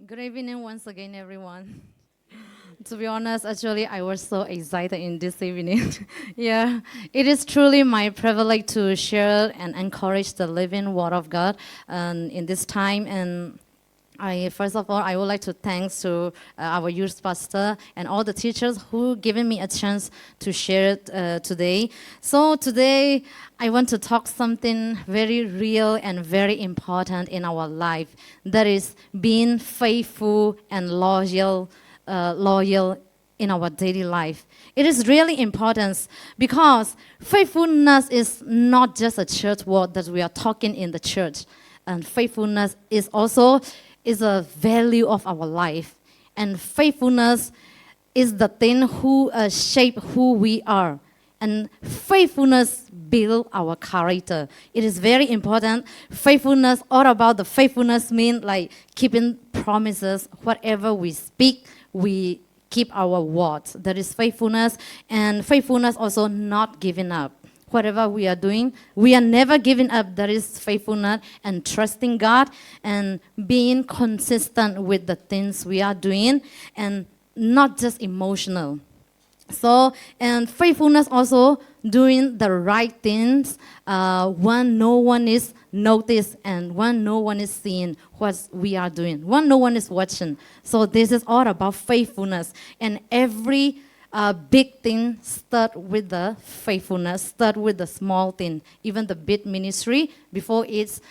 Good evening once again, everyone. To be honest, actually, I was so excited in this evening. Yeah, it is truly my privilege to share and encourage the living Word of God in this time. And first of all, I would like to thanks to our youth pastor and all the teachers who given me a chance to share it today. So today, I want to talk something very real and very important in our life. That is being faithful and loyal in our daily life. It is really important because faithfulness is not just a church word that we are talking in the church, and faithfulness is a value of our life, and faithfulness is the thing who shape who we are, and faithfulness build our character. It is very important. Faithfulness, all about the faithfulness mean like keeping promises. Whatever we speak, we keep our words. That is faithfulness. And faithfulness also not giving up. Whatever we are doing, we are never giving up. That is faithfulness and trusting God and being consistent with the things we are doing and not just emotional. So, and faithfulness also doing the right things when no one is noticed and when no one is seeing what we are doing, when no one is watching. So this is all about faithfulness. And every big thing start with the faithfulness, start with the small thing. Even the big ministry, before it's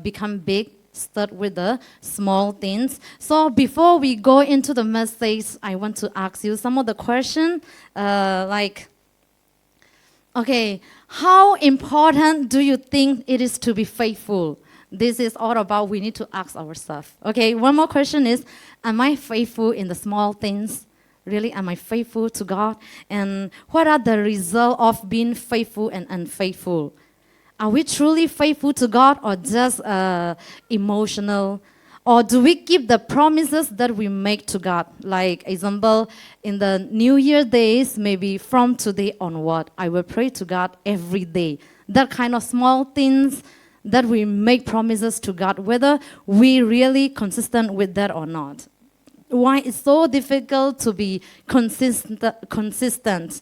become big, start with the small things. So before we go into the message, I want to ask you some of the questions okay, how important do you think it is to be faithful? This is all about we need to ask ourselves. Okay, one more question is, am I faithful in the small things? Really, am I faithful to God? And what are the results of being faithful and unfaithful? Are we truly faithful to God or just emotional? Or do we keep the promises that we make to God? Like example, in the New Year days, maybe from today onward, I will pray to God every day. That kind of small things that we make promises to God, whether we really consistent with that or not. Why it's so difficult to be consistent?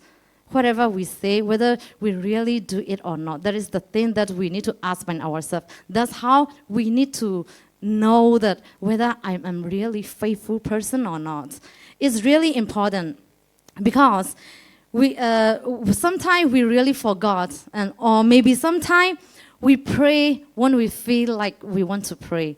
Whatever we say, whether we really do it or not, that is the thing that we need to ask by ourselves. That's how we need to know that whether I am really faithful person or not. It's really important because we sometimes we really forgot, and or maybe sometimes we pray when we feel like we want to pray.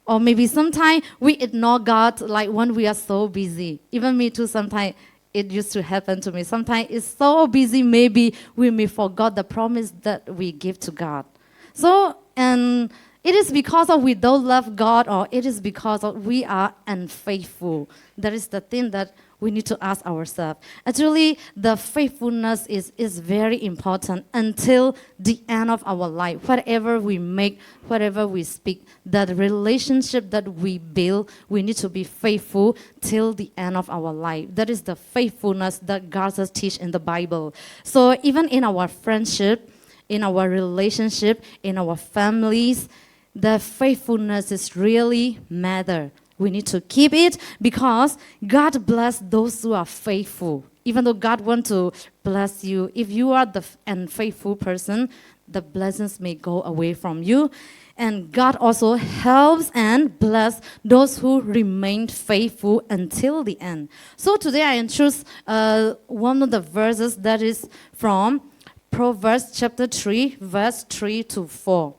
Or maybe sometimes we ignore God like when we are so busy. Even me too, sometimes it used to happen to me. Sometimes it's so busy, maybe we may forget the promise that we give to God. So, and it is because of we don't love God, or it is because of we are unfaithful. That is the thing that we need to ask ourselves. Actually, the faithfulness is very important until the end of our life. Whatever we make, whatever we speak, that relationship that we build, we need to be faithful till the end of our life. That is the faithfulness that God has teach in the Bible. So even in our friendship, in our relationship, in our families, the faithfulness is really matter. We need to keep it because God bless those who are faithful. Even though God wants to bless you, if you are the unfaithful person, the blessings may go away from you. And God also helps and bless those who remain faithful until the end. So today I choose one of the verses that is from Proverbs chapter 3, verse 3 to 4.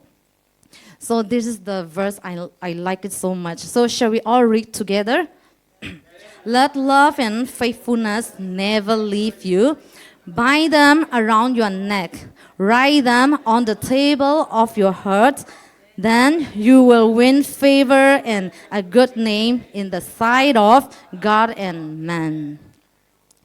So this is the verse, I like it so much. So shall we all read together? Let love and faithfulness never leave you. Bind them around your neck. Write them on the table of your heart. Then you will win favor and a good name in the sight of God and man.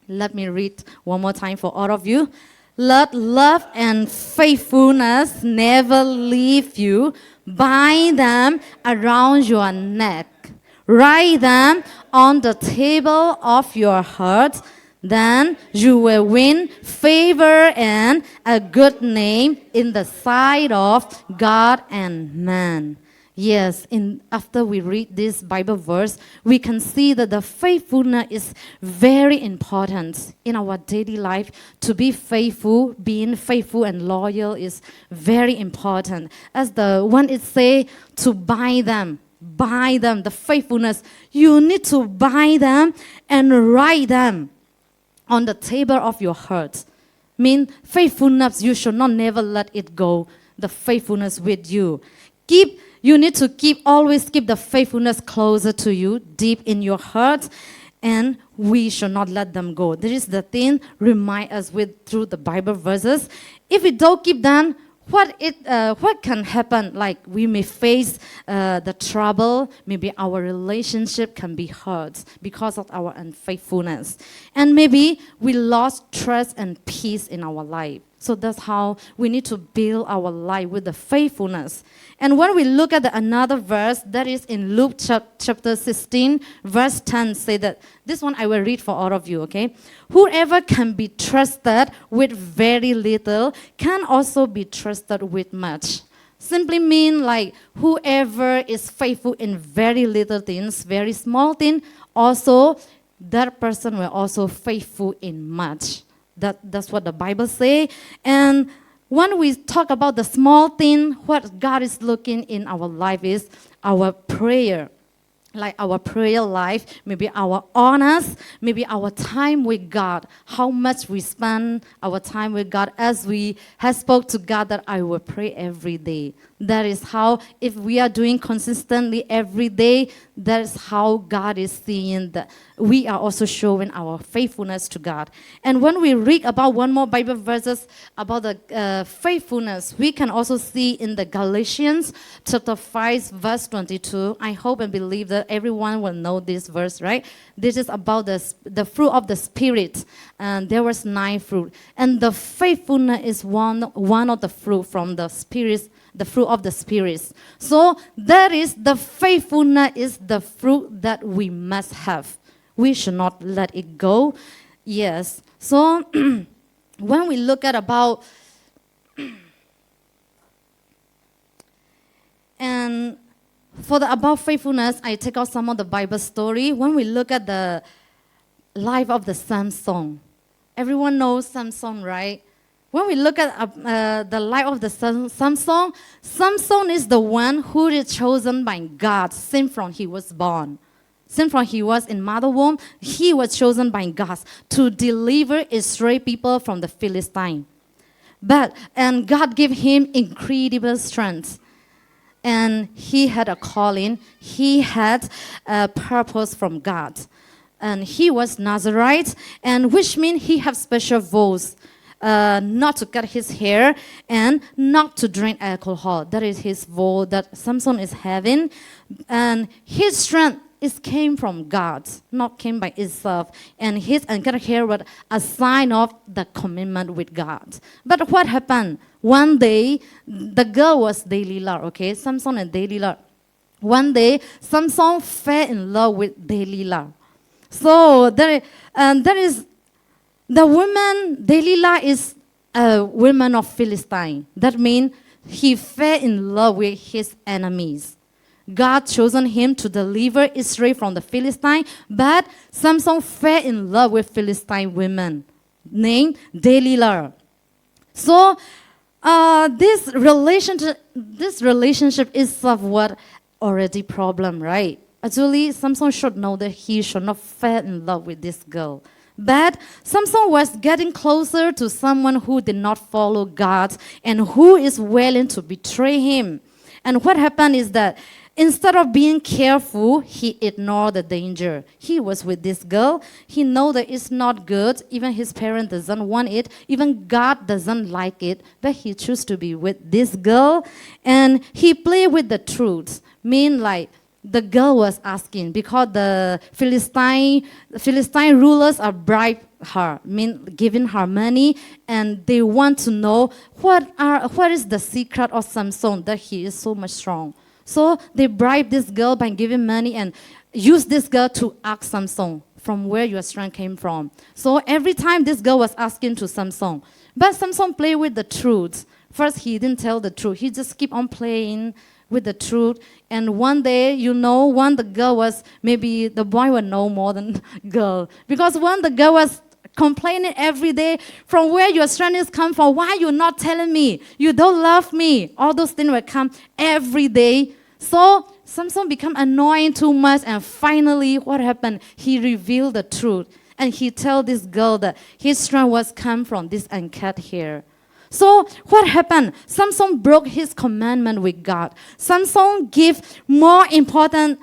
Let me read one more time for all of you. Let love and faithfulness never leave you. Bind them around your neck. Write them on the table of your heart. Then you will win favor and a good name in the sight of God and man. Yes, after we read this Bible verse, we can see that the faithfulness is very important in our daily life. To be faithful, being faithful and loyal is very important. As the one it say, to buy them, the faithfulness. You need to buy them and write them on the table of your heart. Mean faithfulness, you should not never let it go. The faithfulness with you. You need to always keep the faithfulness closer to you, deep in your heart, and we should not let them go. This is the thing, remind us through the Bible verses. If we don't keep them, what can happen? Like we may face the trouble, maybe our relationship can be hurt because of our unfaithfulness. And maybe we lost trust and peace in our life. So that's how we need to build our life with the faithfulness. And when we look at another verse, that is in Luke chapter 16, verse 10, say that, this one I will read for all of you, okay? Whoever can be trusted with very little can also be trusted with much. Simply mean like whoever is faithful in very little things, very small thing, also that person will also faithful in much. That's what the Bible say. And when we talk about the small thing, what God is looking in our life is our prayer. Like our prayer life, maybe our honors, maybe our time with God. How much we spend our time with God, as we have spoke to God that I will pray every day. That is how, if we are doing consistently every day, that is how God is seeing that we are also showing our faithfulness to God. And when we read about one more Bible verses about the faithfulness, we can also see in the Galatians chapter 5 verse 22. I hope and believe that everyone will know this verse, right? This is about the fruit of the Spirit. And there was 9 fruit. And the faithfulness is one of the fruit from the Spirit, the fruit of the Spirit. So that is the faithfulness is the fruit that we must have. We should not let it go. Yes. So when we look at about and for the about faithfulness, I take out some of the Bible story. When we look at the life of the Samson, everyone knows Samson, right? When we look at the life of the Samson, Samson is the one who is chosen by God since from he was born. Since from he was in mother womb, he was chosen by God to deliver Israel people from the Philistine. And God gave him incredible strength. And he had a calling. He had a purpose from God. And he was Nazarite, and which means he had special vows. Not to cut his hair and not to drink alcohol. That is his vow that Samson is having. And his strength came from God, not came by itself. And his uncut hair was a sign of the commitment with God. But what happened? One day, the girl was Delilah, okay? Samson and Delilah. One day, Samson fell in love with Delilah. So there is the woman, Delilah is a woman of Philistine. That means he fell in love with his enemies. God chosen him to deliver Israel from the Philistine, but Samson fell in love with Philistine women named Delilah. So this relationship is somewhat already problem, right? Actually, Samson should know that he should not fall in love with this girl. But Samson was getting closer to someone who did not follow God and who is willing to betray him. And what happened is that instead of being careful, he ignored the danger. He was with this girl. He know that it's not good. Even his parent doesn't want it. Even God doesn't like it. But he chose to be with this girl. And he played with the truth. Mean like the girl was asking because the Philistine rulers are bribe her, mean giving her money, and they want to know what is the secret of Samson that he is so much strong. So they bribe this girl by giving money and use this girl to ask Samson from where your strength came from. So every time this girl was asking to Samson, but Samson played with the truth. First, he didn't tell the truth. He just keep on playing with the truth. And one day, when the girl was, maybe the boy would know more than girl. Because when the girl was complaining every day, from where your strength is come from, why you not telling me? You don't love me. All those things will come every day. So Samson become annoying too much, and finally, what happened? He revealed the truth. And he told this girl that his strength was come from this uncut hair. So what happened? Samson broke his commandment with God. Samson gave more important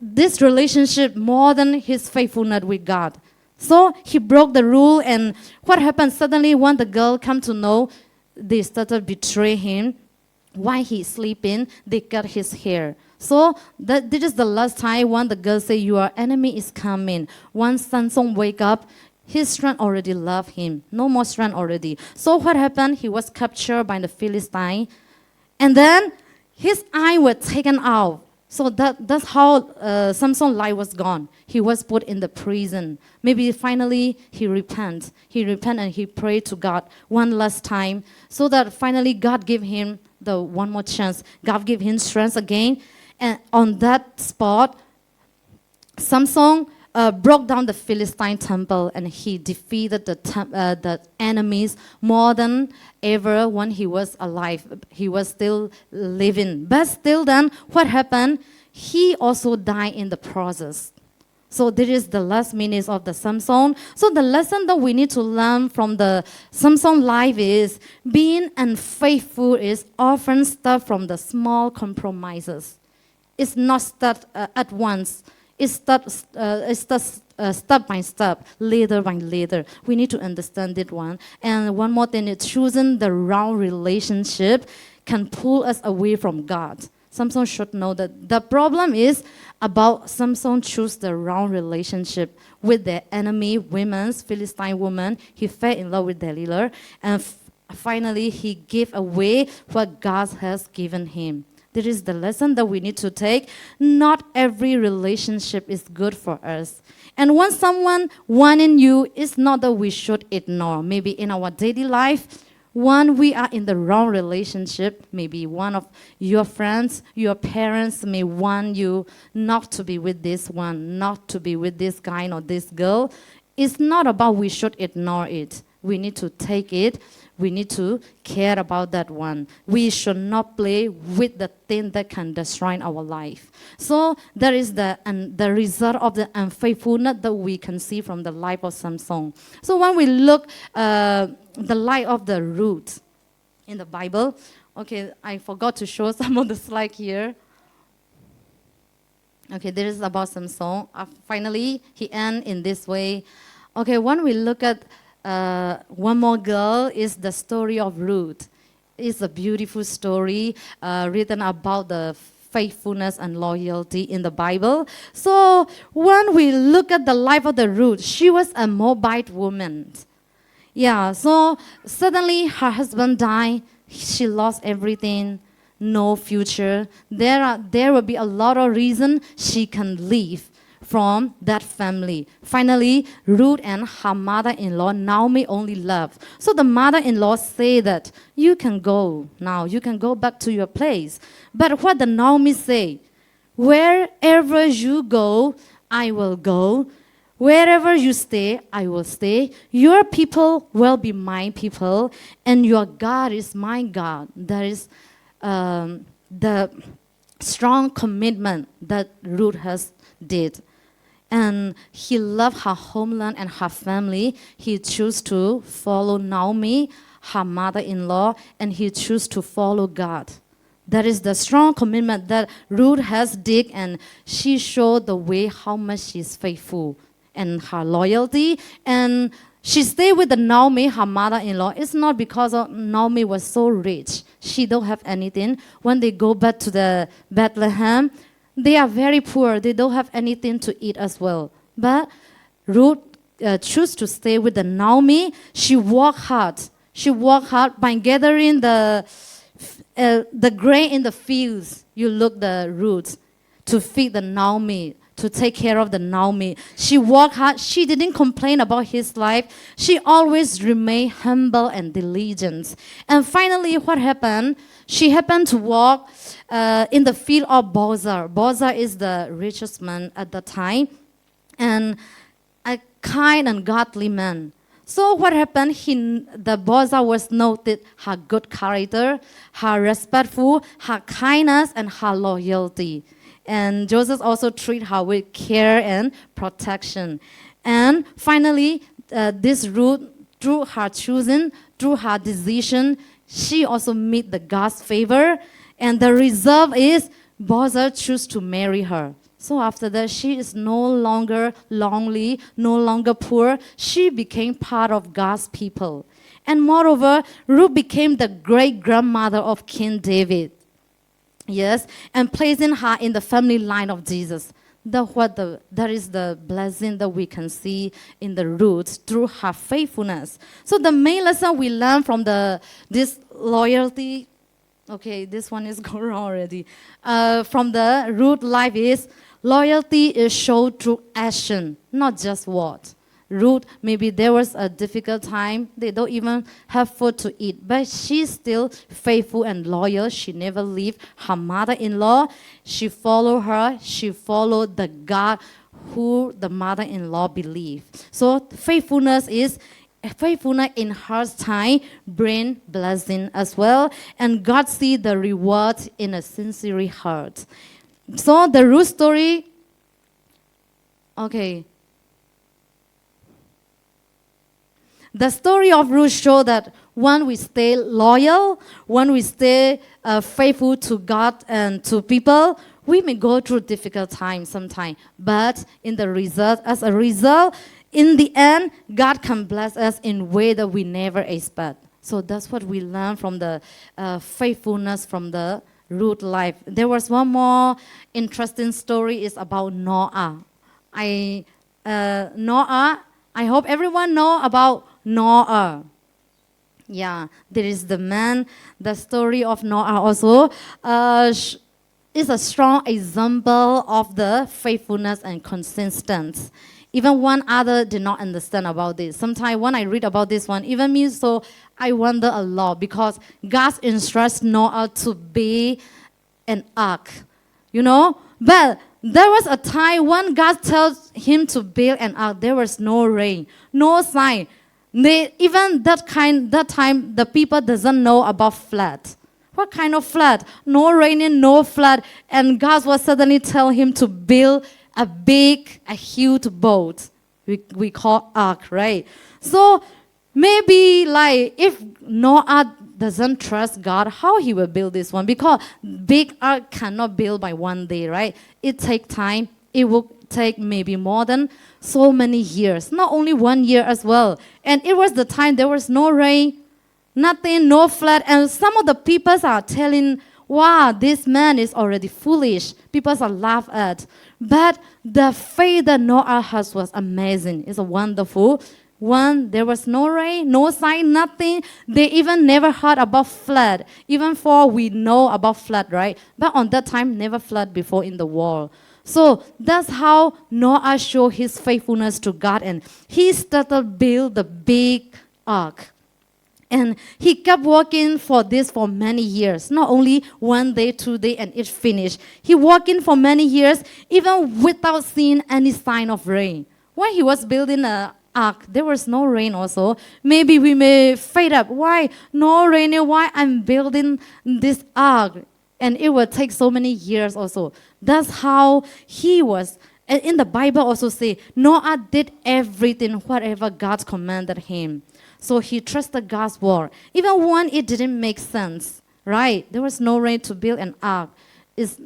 this relationship more than his faithfulness with God. So he broke the rule, and what happened? Suddenly, when the girl come to know, they started betray him. While he's sleeping, they cut his hair. So this is the last time when the girl say, your enemy is coming. Once Samson wake up, his strength already left him. No more strength already. So what happened? He was captured by the Philistine. And then his eye were taken out. So that's how Samson's life was gone. He was put in the prison. Maybe finally he repent. He repent and he prayed to God one last time. So that finally God gave him the one more chance. God gave him strength again. And on that spot, Samson broke down the Philistine temple, and he defeated the enemies more than ever when he was alive. He was still living. But still then, what happened? He also died in the process. So this is the last minutes of the Samson. So the lesson that we need to learn from the Samson life is being unfaithful is often start from the small compromises. It's not start at once. It's step by step, later by later. We need to understand that one. And one more thing is choosing the wrong relationship can pull us away from God. Samson should know that the problem is about Samson choose the wrong relationship with the enemy women's Philistine woman. He fell in love with Delilah, and finally he gave away what God has given him. This is the lesson that we need to take. Not every relationship is good for us. And when someone wanting you, it's not that we should ignore. Maybe in our daily life, when we are in the wrong relationship, maybe one of your friends, your parents may want you not to be with this one, not to be with this guy or this girl. It's not about we should ignore it. We need to take it. We need to care about that one. We should not play with the thing that can destroy our life. So that is the result of the unfaithfulness that we can see from the life of Samson. So when we look the life of the Ruth in the Bible, okay, I forgot to show some of the slide here. Okay, this is about Samson. Finally, he ends in this way. Okay, when we look at one more girl is the story of Ruth. It's a beautiful story written about the faithfulness and loyalty in the Bible. So when we look at the life of the Ruth, she was a Moabite woman. Yeah, so suddenly her husband died. She lost everything, no future. There will be a lot of reasons she can leave from that family. Finally, Ruth and her mother-in-law, Naomi, only love. So the mother-in-law say that, you can go now, you can go back to your place. But what the Naomi say? Wherever you go, I will go. Wherever you stay, I will stay. Your people will be my people, and your God is my God. That is the strong commitment that Ruth has did. And he loved her homeland and her family. He chose to follow Naomi, her mother-in-law, and he chose to follow God. That is the strong commitment that Ruth has did, and she showed the way how much she's faithful and her loyalty. And she stayed with the Naomi, her mother-in-law. It's not because Naomi was so rich. She don't have anything. When they go back to the Bethlehem, they are very poor. They don't have anything to eat as well. But Ruth chose to stay with the Naomi. She worked hard. She worked hard by gathering the grain in the fields. You look the roots to feed the Naomi, to take care of the Naomi. She worked hard. She didn't complain about his life. She always remained humble and diligent. And finally, what happened? She happened to walk in the field of Bozar. Bozar is the richest man at the time, and a kind and godly man. So what happened? The Bozar was noted her good character, her respectful, her kindness, and her loyalty. And Joseph also treated her with care and protection. And finally, this Ruth, through her choosing, through her decision, she also met the God's favor. And the result is Bozar chose to marry her. So after that, she is no longer lonely, no longer poor. She became part of God's people. And moreover, Ruth became the great-grandmother of King David. Yes, and placing her in the family line of Jesus. That is the blessing that we can see in the roots through her faithfulness. So the main lesson we learn from this loyalty, okay, this one is going wrong already. From the root life is loyalty is shown through action, not just words. Ruth, maybe there was a difficult time. They don't even have food to eat. But she's still faithful and loyal. She never left her mother-in-law. She followed her. She followed the God who the mother-in-law believed. So faithfulness in her time bring blessing as well. And God see the reward in a sincere heart. So the Ruth story, okay. The story of Ruth shows that when we stay loyal, when we stay faithful to God and to people, we may go through difficult times sometimes. But as a result, in the end, God can bless us in a way that we never expect. So that's what we learn from the faithfulness from the Ruth life. There was one more interesting story. It's about Noah. Noah, I hope everyone know about Noah. Yeah, there is the man. The story of Noah also is a strong example of the faithfulness and consistency. Even one other did not understand about this. Sometimes when I read about this one, even me, so I wonder a lot because God instructs Noah to be an ark, But there was a time when God tells him to build an ark. There was no rain, no sign. Even that time, the people doesn't know about flood. What kind of flood? No raining, no flood. And God was suddenly tell him to build a huge boat. We call ark, right? So maybe like if Noah doesn't trust God, how he will build this one? Because big ark cannot build by one day, right? It takes time. It will take maybe more than so many years. Not only 1 year as well. And it was the time there was no rain, nothing, no flood. And some of the people are telling, wow, this man is already foolish. People are laugh at. But the faith that Noah has was amazing. It's a wonderful one. There was no rain, no sign, nothing. They even never heard about flood. Even for we know about flood, right? But on that time, never flood before in the world. So that's how Noah showed his faithfulness to God, and he started build the big ark. And he kept working for this for many years. Not only 1 day, 2 days, and it finished. He working for many years, even without seeing any sign of rain. When he was building an ark, there was no rain also. Maybe we may fade up. Why? No rain, why I'm building this ark? And it will take so many years also. That's how he was. And in the Bible also say, Noah did everything, whatever God commanded him. So he trusted God's word. Even when it didn't make sense, right? There was no rain to build an ark. It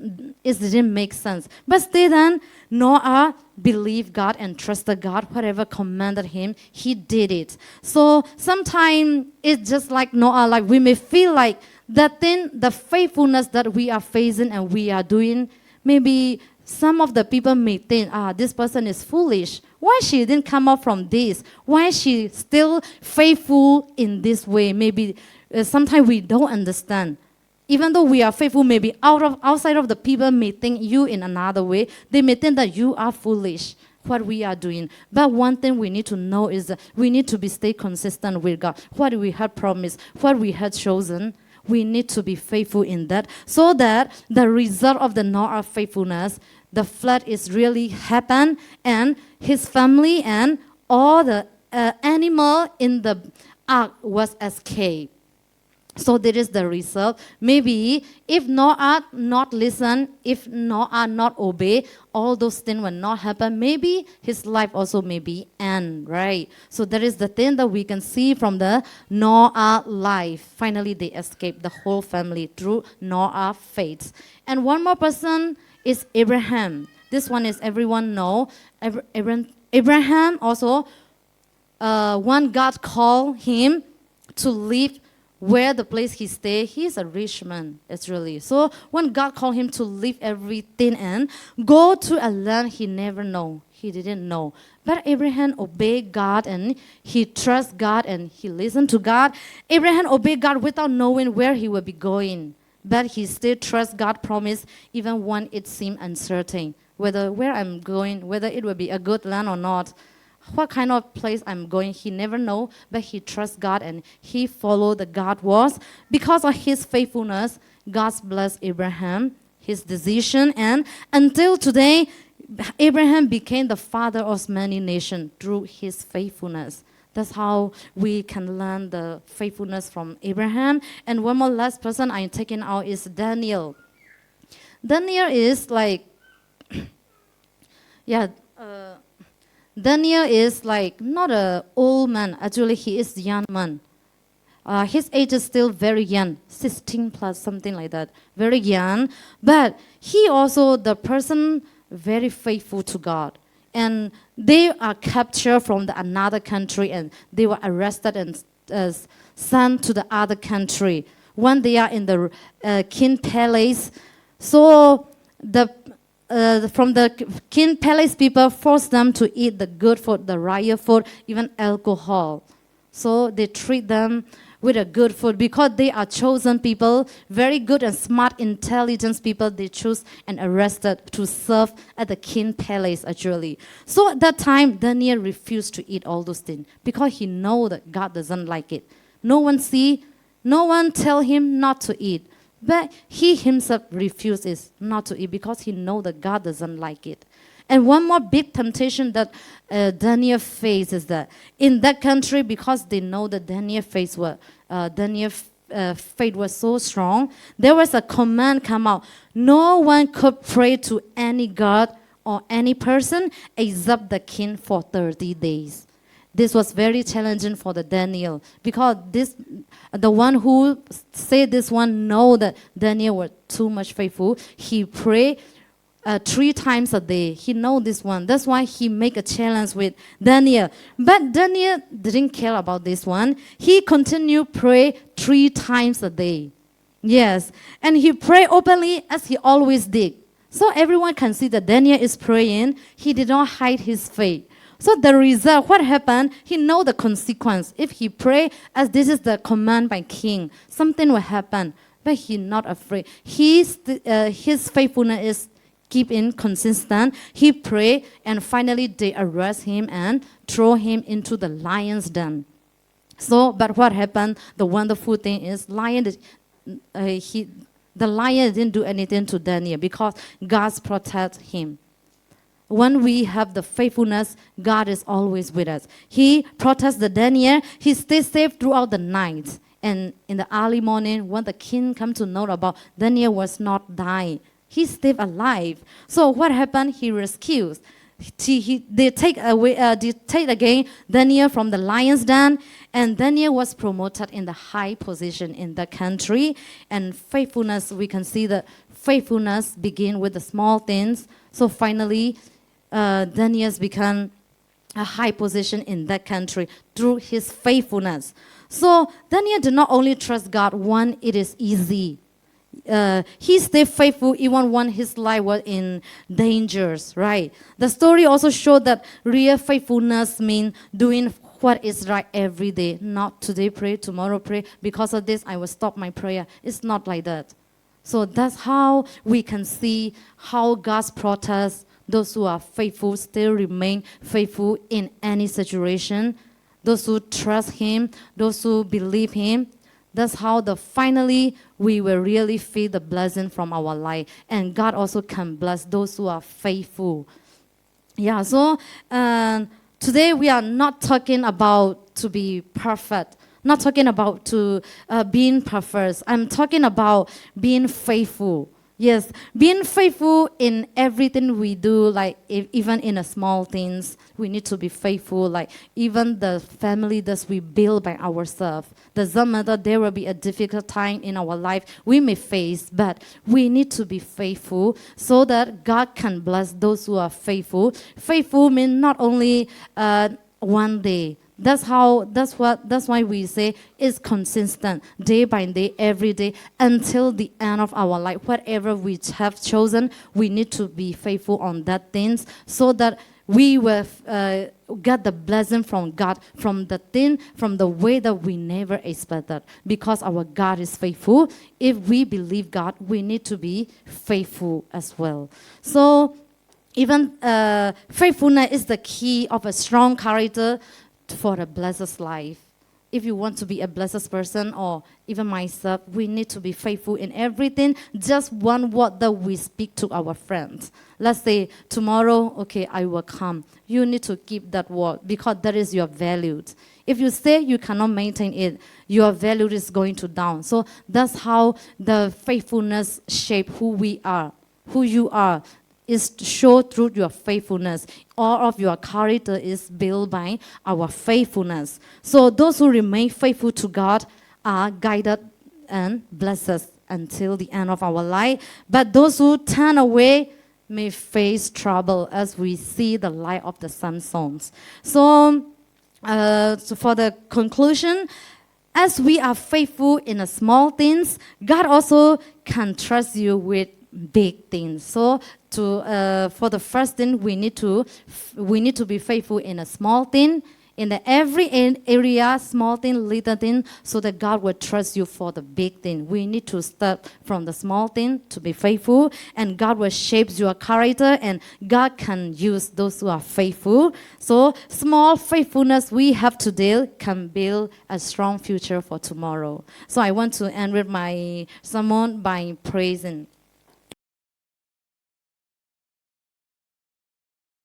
didn't make sense. But still then, Noah believed God and trusted God. Whatever commanded him, he did it. So sometimes it's just like Noah, like we may feel like that thing, the faithfulness that we are facing and we are doing, maybe some of the people may think, this person is foolish. Why she didn't come up from this? Why she still faithful in this way? Maybe sometimes we don't understand. Even though we are faithful, maybe outside of the people may think you in another way. They may think that you are foolish, what we are doing. But one thing we need to know is that we need to stay consistent with God. What we had promised, what we had chosen, we need to be faithful in that, so that the result of the Noah faithfulness, the flood is really happen, and his family and all the animal in the ark was escaped. So that is the result. Maybe if Noah not listen, if Noah not obey, all those things will not happen. Maybe his life also may be end, right? So that is the thing that we can see from the Noah life. Finally, they escaped, the whole family, through Noah's faith. And one more person is Abraham. This one is everyone know. Abraham also, when God called him to leave where the place he stay, he's a rich man, it's really. So when God called him to leave everything and go to a land he never know, he didn't know. But Abraham obeyed God and he trusts God and he listened to God. Abraham obeyed God without knowing where he would be going. But he still trusts God's promise even when it seemed uncertain. Whether where I'm going, whether it will be a good land or not. What kind of place I'm going, he never know, but he trusts God and he followed the God was. Because of his faithfulness, God blessed Abraham, his decision, and until today, Abraham became the father of many nations through his faithfulness. That's how we can learn the faithfulness from Abraham. And one more last person I'm taking out is Daniel. Daniel is like, Daniel is like not an old man. Actually, he is a young man. His age is still very young, 16 plus, something like that. Very young. But he also, the person, very faithful to God. And they are captured from another country and they were arrested and sent to the other country. When they are in the king palace, so from the king palace, people force them to eat the good food, the royal food, even alcohol. So they treat them with a good food because they are chosen people, very good and smart, intelligent people. They choose and arrested to serve at the king palace actually. So at that time, Daniel refused to eat all those things because he know that God doesn't like it. No one see, no one tell him not to eat. But he himself refuses not to eat because he knows that God doesn't like it. And one more big temptation that Daniel faced is that in that country, because they know that Daniel's faith was so strong, there was a command come out. No one could pray to any god or any person except the king for 30 days. This was very challenging for the Daniel because the one who said this one know that Daniel was too much faithful. He prayed 3 times a day. He know this one. That's why he make a challenge with Daniel. But Daniel didn't care about this one. He continued pray 3 times a day. Yes, and he prayed openly as he always did. So everyone can see that Daniel is praying. He did not hide his faith. So the result, what happened, he know the consequence. If he pray as this is the command by king, something will happen. But he not afraid. His faithfulness is keeping consistent. He pray and finally they arrest him and throw him into the lion's den. So, but what happened, the wonderful thing is the lion didn't do anything to Daniel because God protect him. When we have the faithfulness, God is always with us. He protects the Daniel. He stays safe throughout the night. And in the early morning, when the king come to know about Daniel was not dying, he stayed alive. So what happened? He rescues. They take again Daniel from the lion's den, and Daniel was promoted in the high position in the country. And faithfulness, we can see that faithfulness begin with the small things. So finally, Daniel's become a high position in that country through his faithfulness. So Daniel did not only trust God when it is easy. He stayed faithful even when his life was in dangers, right? The story also showed that real faithfulness means doing what is right every day. Not today pray, tomorrow pray. Because of this, I will stop my prayer. It's not like that. So that's how we can see how God's protects those who are faithful, still remain faithful in any situation. Those who trust Him, those who believe Him. That's how finally we will really feel the blessing from our life. And God also can bless those who are faithful. Yeah, so today we are not talking about to be perfect. Not talking about to being perfect. I'm talking about being faithful. Yes, being faithful in everything we do, like even in the small things, we need to be faithful. Like even the family that we build by ourselves. Doesn't matter, there will be a difficult time in our life we may face, but we need to be faithful so that God can bless those who are faithful. Faithful means not only one day. That's why we say it's consistent, day by day, every day, until the end of our life. Whatever we have chosen, we need to be faithful on that things so that we will get the blessing from God, from the way that we never expected. Because our God is faithful. If we believe God, we need to be faithful as well. So even faithfulness is the key of a strong character for a blessed life. If you want to be a blessed person, or even myself, we need to be faithful in everything. Just one word that we speak to our friends. Let's say tomorrow, okay, I will come. You need to keep that word because that is your value. If you say you cannot maintain it, your value is going to down. So that's how the faithfulness shape who we are, who you are. Is shown through your faithfulness. All of your character is built by our faithfulness. So those who remain faithful to God are guided and blessed until the end of our life. But those who turn away may face trouble, as we see the light of the sun songs. So for the conclusion, as we are faithful in the small things, God also can trust you with big things. So for the first thing, we need to be faithful in a small thing, in every area, small thing, little thing, so that God will trust you for the big thing. We need to start from the small thing to be faithful, and God will shape your character, and God can use those who are faithful. So small faithfulness we have today can build a strong future for tomorrow. So I want to end with my sermon by praising.